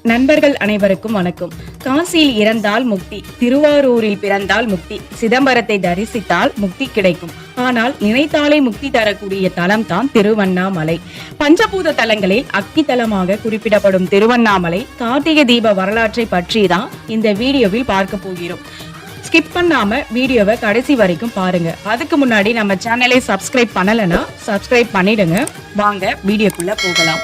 நண்பர்கள் அனைவருக்கும் வணக்கம். காசியில் இறந்தால் முக்தி, திருவாரூரில் பிறந்தால் முக்தி, சிதம்பரத்தை தரிசித்தால் முக்தி கிடைக்கும். ஆனால் நினைத்தாலே முக்தி தரக்கூடிய தலம் தான் திருவண்ணாமலை. பஞ்சபூத தலங்களில் அக்கி தலமாக குறிப்பிடப்படும் திருவண்ணாமலை கார்த்திகை தீப வரலாற்றை பற்றி தான் இந்த வீடியோவில் பார்க்க போகிறோம். ஸ்கிப் பண்ணாம வீடியோவை கடைசி வரைக்கும் பாருங்க. அதுக்கு முன்னாடி நம்ம சேனலை சப்ஸ்கிரைப் பண்ணலன்னா சப்ஸ்கிரைப் பண்ணிடுங்க. வாங்க வீடியோக்குள்ள போகலாம்.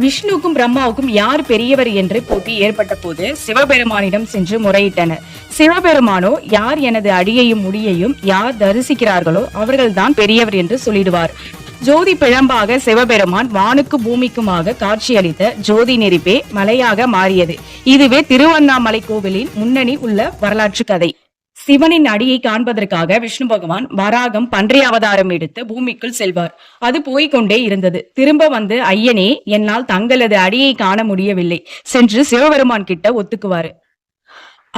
விஷ்ணுக்கும் பிரம்மாவுக்கும் யார் பெரியவர் என்று போட்டி ஏற்பட்ட போது சிவபெருமானிடம் சென்று முறையிட்டனர். சிவபெருமானோ யார் எனது அடியையும் முடியையும் யார் தரிசிக்கிறார்களோ அவர்கள்தான் பெரியவர் என்று சொல்லிடுவார். ஜோதி பிழம்பாக சிவபெருமான் வானுக்கு பூமிக்குமாக காட்சியளித்த ஜோதி நெருப்பே மலையாக மாறியது. இதுவே திருவண்ணாமலை கோவிலின் முன்னணி உள்ள வரலாற்று கதை. சிவனின் அடியை காண்பதற்காக விஷ்ணு பகவான் வராகம் பன்றி அவதாரம் எடுத்து பூமிக்குள் செல்வார். அது போய்கொண்டே இருந்தது. திரும்ப வந்து, ஐயனே, என்னால் தங்களது அடியை காண முடியவில்லை சென்று சிவபெருமான் கிட்ட ஒத்துக்குவாரு.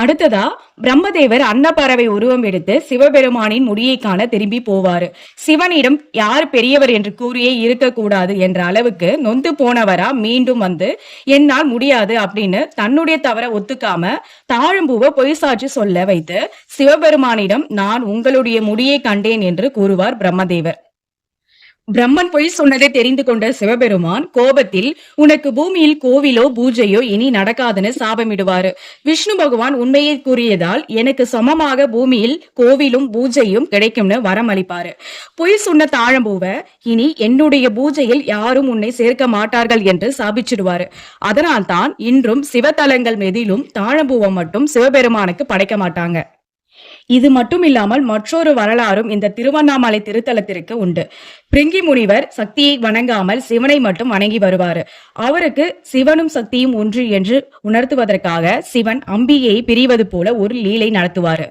அடுத்ததா பிரம்மதேவர் அன்னப்பறவை உருவம் எடுத்து சிவபெருமானின் முடியை காண திரும்பி போவாரு. சிவனிடம் யார் பெரியவர் என்று கூறியே இருக்கக்கூடாது என்ற அளவுக்கு நொந்து போனவரா மீண்டும் வந்து, என்னால் முடியாது அப்படின்னு தன்னுடைய தவற ஒத்துக்காம தாழம்பூவை பொய் சாட்சி சொல்ல வைத்து சிவபெருமானிடம் நான் உங்களுடைய முடியை கண்டேன் என்று கூறுவார் பிரம்மதேவர். பிரம்மன் பொய் சொன்னதை தெரிந்து கொண்ட சிவபெருமான் கோபத்தில், உனக்கு பூமியில் கோவிலோ பூஜையோ இனி நடக்காதுன்னு சாபமிடுவாரு. விஷ்ணு பகவான் உண்மையை கூறியதால் எனக்கு சமமாக பூமியில் கோவிலும் பூஜையும் கிடைக்கும்னு வரம் அளிப்பாரு. பொய் சொன்ன தாழம்பூவை இனி என்னுடைய பூஜையில் யாரும் உன்னை சேர்க்க மாட்டார்கள் என்று சாபிச்சிடுவாரு. அதனால் தான் இன்றும் சிவத்தலங்கள் மெதிலும் தாழம்பூவை மட்டும் சிவபெருமானுக்கு படைக்க மாட்டாங்க. இது மட்டும் இல்லாமல் மற்றொரு வரலாறும் இந்த திருவண்ணாமலை திருத்தலத்திற்கு உண்டு. பிரிங்கி முனிவர் சக்தியை வணங்காமல் சிவனை மட்டும் வணங்கி வருவாரு. அவருக்கு சிவனும் சக்தியும் ஒன்று என்று உணர்த்துவதற்காக சிவன் அம்பிகையை பிரிவது போல ஒரு லீலை நடத்துவாரு.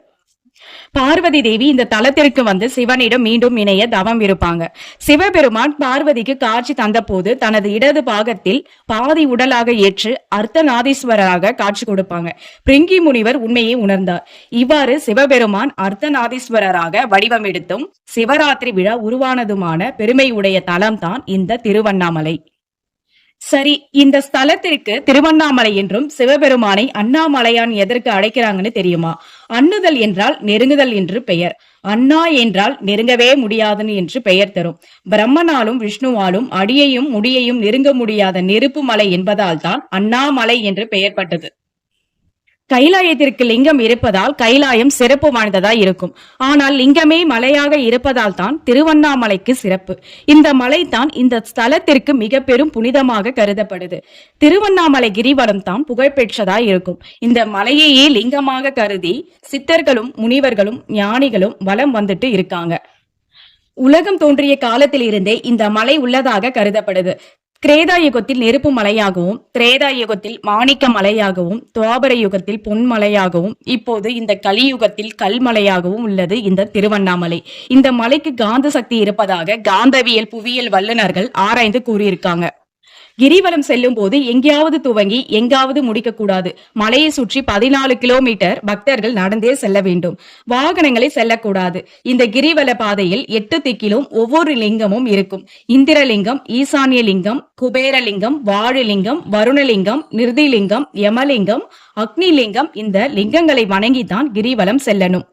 பார்வதி தேவி இந்த தலத்திற்கு வந்து சிவனிடம் மீண்டும் இணைய தவம் இருப்பாங்க. சிவபெருமான் பார்வதிக்கு காட்சி தந்த போது தனது இடது பாகத்தில் பாதி உடலாக ஏற்று அர்த்தநாதீஸ்வரராக காட்சி கொடுப்பாங்க. பிரிங்கி முனிவர் உண்மையை உணர்ந்தார். இவ்வாறு சிவபெருமான் அர்த்தநாதீஸ்வரராக வடிவம் எடுத்தும் சிவராத்திரி விழா உருவானதுமான பெருமை உடைய தலம்தான் இந்த திருவண்ணாமலை. சரி, இந்த ஸ்தலத்திற்கு திருவண்ணாமலை என்றும் சிவபெருமானை அண்ணாமலையான் எதற்கு அழைக்கிறாங்கன்னு தெரியுமா? அண்ணுதல் என்றால் நெருங்குதல் என்று பெயர். அண்ணா என்றால் நெருங்கவே முடியாதுன்னு என்று பெயர் தரும். பிரம்மனாலும் விஷ்ணுவாலும் அடியையும் முடியையும் நெருங்க முடியாத நெருப்பு மலை என்பதால் தான் அண்ணாமலை என்று பெயர் பட்டது. கைலாயத்திற்கு லிங்கம் இருப்பதால் கைலாயம் சிறப்பு வாய்ந்ததா இருக்கும். ஆனால் லிங்கமே மலையாக இருப்பதால் தான் திருவண்ணாமலைக்கு சிறப்பு. இந்த மலை தான் இந்த ஸ்தலத்திற்கு மிக பெரும் புனிதமாக கருதப்படுது. திருவண்ணாமலை கிரிவலம் தான் புகழ்பெற்றதா இருக்கும். இந்த மலையையே லிங்கமாக கருதி சித்தர்களும் முனிவர்களும் ஞானிகளும் வலம் வந்துட்டு இருக்காங்க. உலகம் தோன்றிய காலத்தில் இருந்தே இந்த மலை உள்ளதாக கருதப்படுது. கிரேதா யுகத்தில் நெருப்பு மலையாகவும், திரேதா யுகத்தில் மாணிக்க மலையாகவும், துவாபர யுகத்தில் பொன்மலையாகவும், இப்போது இந்த கலியுகத்தில் கல்மலையாகவும் உள்ளது இந்த திருவண்ணாமலை. இந்த மலைக்கு காந்த சக்தி இருப்பதாக காந்தவியல் புவியியல் வல்லுநர்கள் ஆராய்ந்து கூறியிருக்காங்க. கிரிவலம் செல்லும் போது எங்கேயாவது துவங்கி எங்காவது முடிக்க கூடாது. மலையை சுற்றி 14 கிலோமீட்டர் பக்தர்கள் நடந்தே செல்ல வேண்டும். வாகனங்களை செல்லக்கூடாது. இந்த கிரிவல பாதையில் 8 திக்கிலும் ஒவ்வொரு லிங்கமும் இருக்கும். இந்திரலிங்கம், ஈசானிய லிங்கம், குபேரலிங்கம், வாழுலிங்கம், வருணலிங்கம், நிருதிலிங்கம், யமலிங்கம், அக்னிலிங்கம், இந்த லிங்கங்களை வணங்கித்தான் கிரிவலம் செல்லணும்.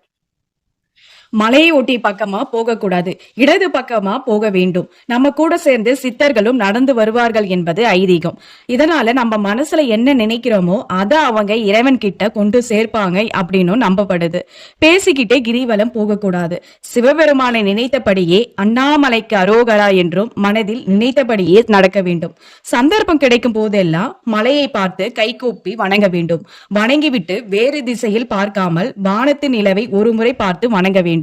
மலையை ஒட்டி பக்கமா போகக்கூடாது, இடது பக்கமா போக வேண்டும். நம்ம கூட சேர்ந்து சித்தர்களும் நடந்து வருவார்கள் என்பது ஐதீகம். இதனால நம்ம மனசுல என்ன நினைக்கிறோமோ அதை அவங்க இறைவன் கிட்ட கொண்டு சேர்ப்பாங்க அப்படின்னு நம்பப்படுது. பேசிக்கிட்டே கிரிவலம் போகக்கூடாது. சிவபெருமானை நினைத்தபடியே அண்ணாமலைக்கு அரோகரா என்றும் மனதில் நினைத்தபடியே நடக்க வேண்டும். சந்தர்ப்பம் கிடைக்கும் போதெல்லாம் மலையை பார்த்து கைகூப்பி வணங்க வேண்டும். வணங்கிவிட்டு வேறு திசையில் பார்க்காமல் வானத்து நிலவை ஒரு முறை பார்த்து வணங்க வேண்டும்.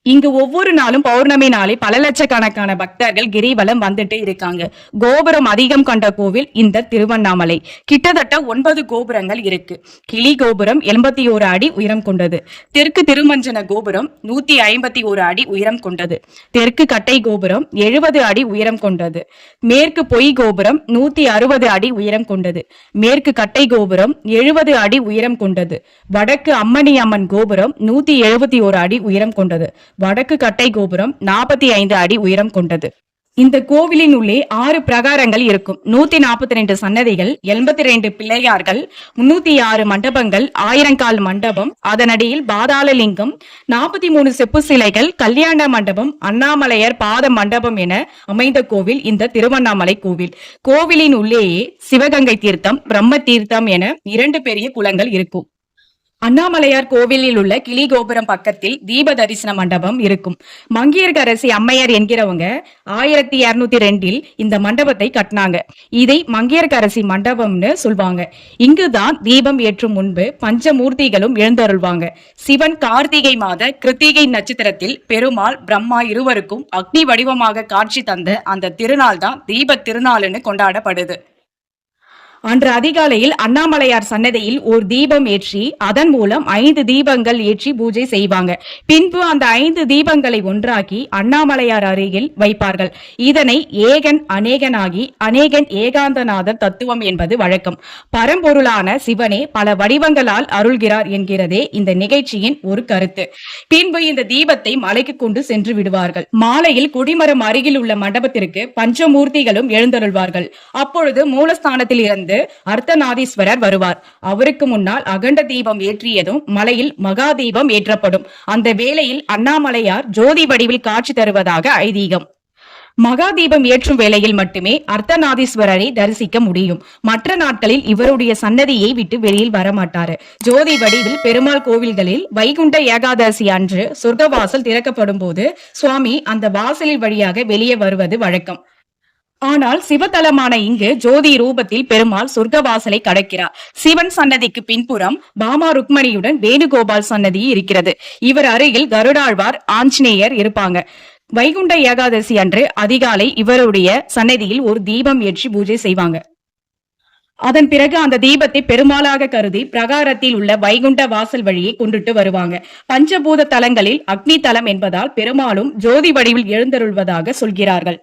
இங்கு ஒவ்வொரு நாளும் பௌர்ணமி நாளை பல லட்சக்கணக்கான பக்தர்கள் கிரிவலம் வந்துட்டு இருக்காங்க. கோபுரம் அதிகம் கொண்ட கோவில் இந்த திருவண்ணாமலை. கிட்டத்தட்ட 9 கோபுரங்கள் இருக்கு. கிளி கோபுரம் 81 அடி உயரம் கொண்டது. தெற்கு திருமஞ்சன கோபுரம் 151 அடி உயரம் கொண்டது. தெற்கு கட்டை கோபுரம் 70 அடி உயரம் கொண்டது. மேற்கு பொய் கோபுரம் 160 அடி உயரம் கொண்டது. மேற்கு கட்டை கோபுரம் 70 அடி உயரம் கொண்டது. வடக்கு அம்மணி அம்மன் கோபுரம் 171 அடி உயரம் கொண்டது. வடக்கு கட்டை கோபுரம் 45 அடி உயரம் கொண்டது. இந்த கோவிலின் உள்ளே 6 பிரகாரங்கள் இருக்கும். 142 சன்னதிகள், 82 பிள்ளையார்கள், 306 மண்டபங்கள், 1000 கால் மண்டபம், அதனடியில் பாதாளலிங்கம், 43 செப்பு சிலைகள், கல்யாண மண்டபம், அண்ணாமலையார் பாத மண்டபம் என அமைந்த கோவில் இந்த திருவண்ணாமலை கோவில். கோவிலின் உள்ளேயே சிவகங்கை தீர்த்தம், பிரம்ம தீர்த்தம் என 2 பெரிய குளங்கள் இருக்கும். அண்ணாமலையார் கோவிலில் உள்ள கிளி கோபுரம் பக்கத்தில் தீப தரிசன மண்டபம் இருக்கும். மங்கையர்க்கரசி அம்மையார் என்கிறவங்க 1202 இந்த மண்டபத்தை கட்டினாங்க. இதை மங்கையர்க்கரசி மண்டபம்னு சொல்வாங்க. இங்குதான் தீபம் ஏற்றும் முன்பு பஞ்சமூர்த்திகளும் எழுந்தருள்வாங்க. சிவன் கார்த்திகை மாத கிருத்திகை நட்சத்திரத்தில் பெருமாள் பிரம்மா இருவருக்கும் அக்னி வடிவமாக காட்சி தந்த அந்த திருநாள் தான் தீப திருநாள்னு கொண்டாடப்படுது. அன்று அதிகாலையில் அண்ணாமலையார் சன்னதியில் ஒரு தீபம் ஏற்றி அதன் மூலம் 5 தீபங்கள் ஏற்றி பூஜை செய்வாங்க. பின்பு அந்த 5 தீபங்களை ஒன்றாக்கி அண்ணாமலையார் அருகில் வைப்பார்கள். இதனை ஏகன் அநேகனாகி அநேகன் ஏகாந்தநாதர் தத்துவம் என்பது வழக்கம். பரம்பொருளான சிவனே பல வடிவங்களால் அருள்கிறார் என்கிறதே இந்த நிகழ்ச்சியின் ஒரு கருத்து. பின்பு இந்த தீபத்தை மலைக்கு கொண்டு சென்று விடுவார்கள். மாலையில் கொடிமரம் அருகில் உள்ள மண்டபத்திற்கு பஞ்சமூர்த்திகளும் எழுந்தருள்வார்கள். அப்பொழுது மூலஸ்தானத்தில் இருந்து அர்த்தநாதீஸ்வரர் வருவார். அவருக்கு முன்னால் அகண்ட தீபம் ஏற்றியதும் மலையில் மகா தீபம் ஏற்றப்படும். அந்த வேளையில் அண்ணாமலையார் ஜோதி வடிவில் காட்சி தருவதாக ஐதீகம். மகா தீபம் ஏற்றும் வேளையில் மட்டுமே அர்த்தநாதீஸ்வரரை தரிசிக்க முடியும். மற்ற நாட்களில் இவருடைய சன்னதியை விட்டு வெளியில் வரமாட்டாரு. ஜோதி வடிவில் பெருமாள் கோவில்களில் வைகுண்ட ஏகாதசி அன்று சொர்க்கவாசல் திறக்கப்படும் போது சுவாமி அந்த வாசலில் வழியாக வெளியே வருவது வழக்கம். ஆனால் சிவத்தலமான இங்கு ஜோதி ரூபத்தில் பெருமாள் சொர்க்கவாசலை கடக்கிறார். சிவன் சன்னதிக்கு பின்புறம் பாமா ருக்மணியுடன் வேணுகோபால் சன்னதி இருக்கிறது. இவர் அருகில் கருடாழ்வார், ஆஞ்சநேயர் இருப்பாங்க. வைகுண்ட ஏகாதசி அன்று அதிகாலை இவருடைய சன்னதியில் ஒரு தீபம் ஏற்றி பூஜை செய்வாங்க. அதன் பிறகு அந்த தீபத்தை பெருமாளாக கருதி பிரகாரத்தில் உள்ள வைகுண்ட வாசல் வழியே கொண்டுட்டு வருவாங்க. பஞ்சபூத தலங்களில் அக்னி தலம் என்பதால் பெருமாளும் ஜோதி வடிவில் எழுந்தருள்வதாக சொல்கிறார்கள்.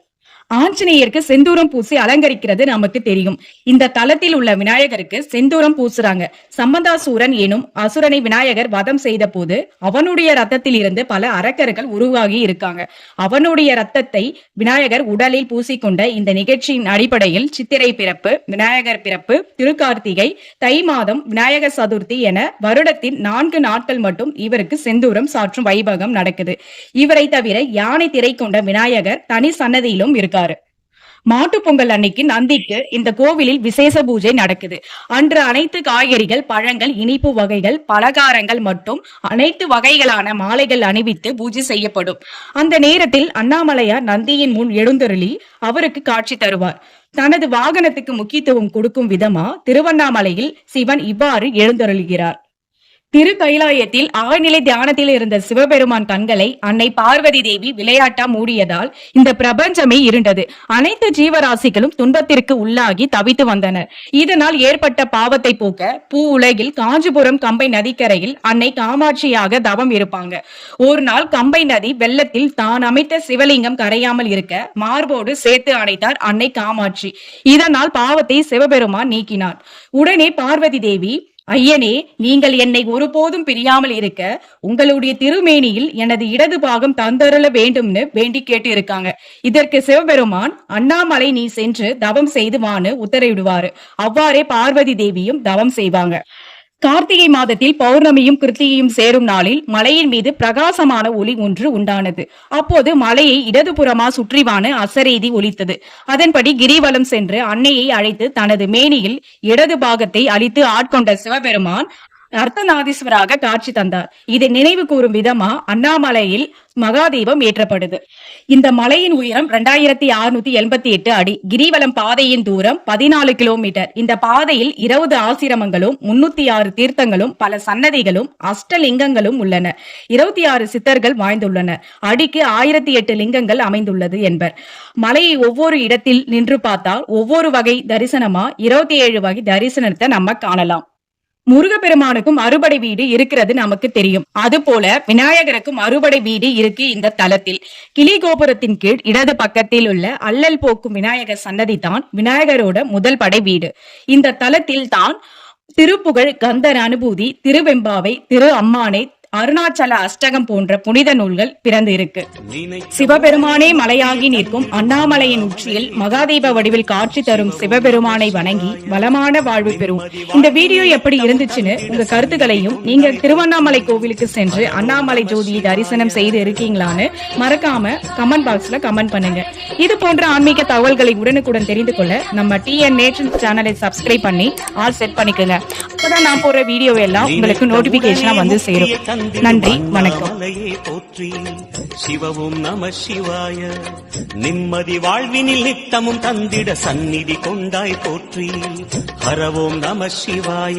ஆஞ்சநேயருக்கு செந்தூரம் பூசி அலங்கரிக்கிறது நமக்கு தெரியும். இந்த தலத்தில் உள்ள விநாயகருக்கு செந்தூரம் பூசுறாங்க. சம்பந்தாசூரன் எனும் அசுரனை விநாயகர் வதம் செய்த போது அவனுடைய ரத்தத்தில் இருந்து பல அரக்கர்கள் உருவாகி இருக்காங்க. அவனுடைய ரத்தத்தை விநாயகர் உடலில் பூசிக்கொண்ட இந்த நிகழ்ச்சியின் அடிப்படையில் சித்திரை பிறப்பு, விநாயகர் பிறப்பு, திருக்கார்த்திகை, தை மாதம், விநாயகர் சதுர்த்தி என வருடத்தின் 4 நாட்கள் மட்டும் இவருக்கு செந்தூரம் சாற்றும் வைபவம் நடக்குது. இவரை தவிர யானை திரை கொண்ட விநாயகர் தனி சன்னதியிலும் இருக்காரு. மாட்டு பொங்கல் அன்னைக்கு நந்திக்கு இந்த கோவிலில் விசேஷ பூஜை நடக்குது. அன்று அனைத்து காய்கறிகள், பழங்கள், இனிப்பு வகைகள், பலகாரங்கள் மற்றும் அனைத்து வகைகளான மாலைகள் அணிவித்து பூஜை செய்யப்படும். அந்த நேரத்தில் அண்ணாமலையார் நந்தியின் முன் எழுந்தருளி அவருக்கு காட்சி தருவார். தனது வாகனத்துக்கு முக்கியத்துவம் கொடுக்கும் விதமா திருவண்ணாமலையில் சிவன் இவ்வாறு எழுந்தருளுகிறார். திரு கைலாயத்தில் ஆழ்நிலை தியானத்தில் இருந்த சிவபெருமான் கண்களை அன்னை பார்வதி தேவி விளையாட்டா மூடியதால் இந்த பிரபஞ்சமே இருண்டது. அனைத்து ஜீவராசிகளும் துன்பத்திற்கு உள்ளாகி தவித்து வந்தனர். இதனால் ஏற்பட்ட பாவத்தை போக்க பூ உலகில் காஞ்சிபுரம் கம்பை நதிக்கரையில் அன்னை காமாட்சியாக தவம் இருப்பாங்க. ஒரு நாள் கம்பை நதி வெள்ளத்தில் தான் அமைத்த சிவலிங்கம் கரையாமல் இருக்க மார்போடு சேர்த்து அணைத்தார் அன்னை காமாட்சி. இதனால் பாவத்தை சிவபெருமான் நீக்கினார். உடனே பார்வதி தேவி, ஐயனே, நீங்கள் என்னை ஒருபோதும் பிரியாமல் இருக்க உங்களுடைய திருமேனியில் எனது இடது பாகம் தந்தருள வேண்டும்னு வேண்டி கேட்டு இருக்காங்க. இதற்கு சிவபெருமான், அண்ணாமலை நீ சென்று தவம் செய்து வான்னு உத்தரவிடுவாரு. அவ்வாறே பார்வதி தேவியும் தவம் செய்வாங்க. கார்த்திகை மாதத்தில் பௌர்ணமியும் கிருத்திகையும் சேரும் நாளில் மலையின் மீது பிரகாசமான ஒளி ஒன்று உண்டானது. அப்போது மலையை இடதுபுறமா சுற்றிவான அசரீதி ஒலித்தது. அதன்படி கிரிவலம் சென்று அன்னையை அழைத்து தனது மேனியில் இடது பாகத்தை அழித்து ஆட்கொண்ட சிவபெருமான் அர்த்தநாதீஸ்வராக காட்சி தந்தார். இதை நினைவு கூறும் விதமா அண்ணாமலையில் மகாதீபம் ஏற்றப்படுது. இந்த மலையின் உயரம் 2688 அடி. கிரிவலம் பாதையின் தூரம் 14 கிலோமீட்டர். இந்த பாதையில் 20 ஆசிரமங்களும் 306 தீர்த்தங்களும் பல சன்னதிகளும் அஷ்டலிங்கங்களும் உள்ளன. 26 சித்தர்கள் வாழ்ந்துள்ளனர். அடிக்கு 1008 லிங்கங்கள் அமைந்துள்ளது என்பர். மலையை ஒவ்வொரு இடத்தில் நின்று பார்த்தால் ஒவ்வொரு வகை தரிசனமா 27 வகை தரிசனத்தை நம்ம காணலாம். முருகப்பெருமானுக்கும் அறுபடை வீடு இருக்கிறது நமக்கு தெரியும். அதுபோல விநாயகருக்கும் அறுபடை வீடு இருக்கு இந்த தலத்தில். கிளி கோபுரத்தின் கீழ் இடது பக்கத்தில் உள்ள அல்லல் போக்கும் விநாயகர் சன்னதி தான் விநாயகரோட முதல் படை வீடு. இந்த தலத்தில் தான் திருப்புகழ், கந்தர் அனுபூதி, திருவெம்பாவை, திரு அம்மானை, அருணாச்சல அஷ்டகம் போன்ற புனித நூல்கள் பிறந்து இருக்கு. சிவபெருமானே மலையாகி நிற்கும் அண்ணாமலையின் உச்சியில் மகாதீப வடிவில் காட்சி தரும் சிவபெருமானை வணங்கி வளமான வாழ்வு பெறும். இந்த வீடியோ எப்படி இருந்துச்சுன்னு உங்க கருத்துக்களையும், நீங்க திருவண்ணாமலை கோவிலுக்கு சென்று அண்ணாமலை ஜோதியை தரிசனம் செய்து இருக்கீங்களான்னு மறக்காம கமெண்ட் பாக்ஸ்ல கமெண்ட் பண்ணுங்க. இது போன்ற ஆன்மீக தகவல்களை உடனுக்குடன் தெரிந்து கொள்ள நம்ம டிஎன் நேஷன் சேனலை சப்ஸ்கிரைப் பண்ணி ஆல் செட் பண்ணிக்கோங்க. அப்பதான் நான் போற வீடியோ எல்லாம் உங்களுக்கு நோட்டிபிகேஷனா வந்து சேரும். நன்றி, வணக்கம். போற்றி சிவவும் நம சிவாய. நிம்மதி வாழ்வினில் நித்தமும் தந்திட சந்நிதி கொண்டாய் போற்றி. ஹரவோம் நம சிவாய.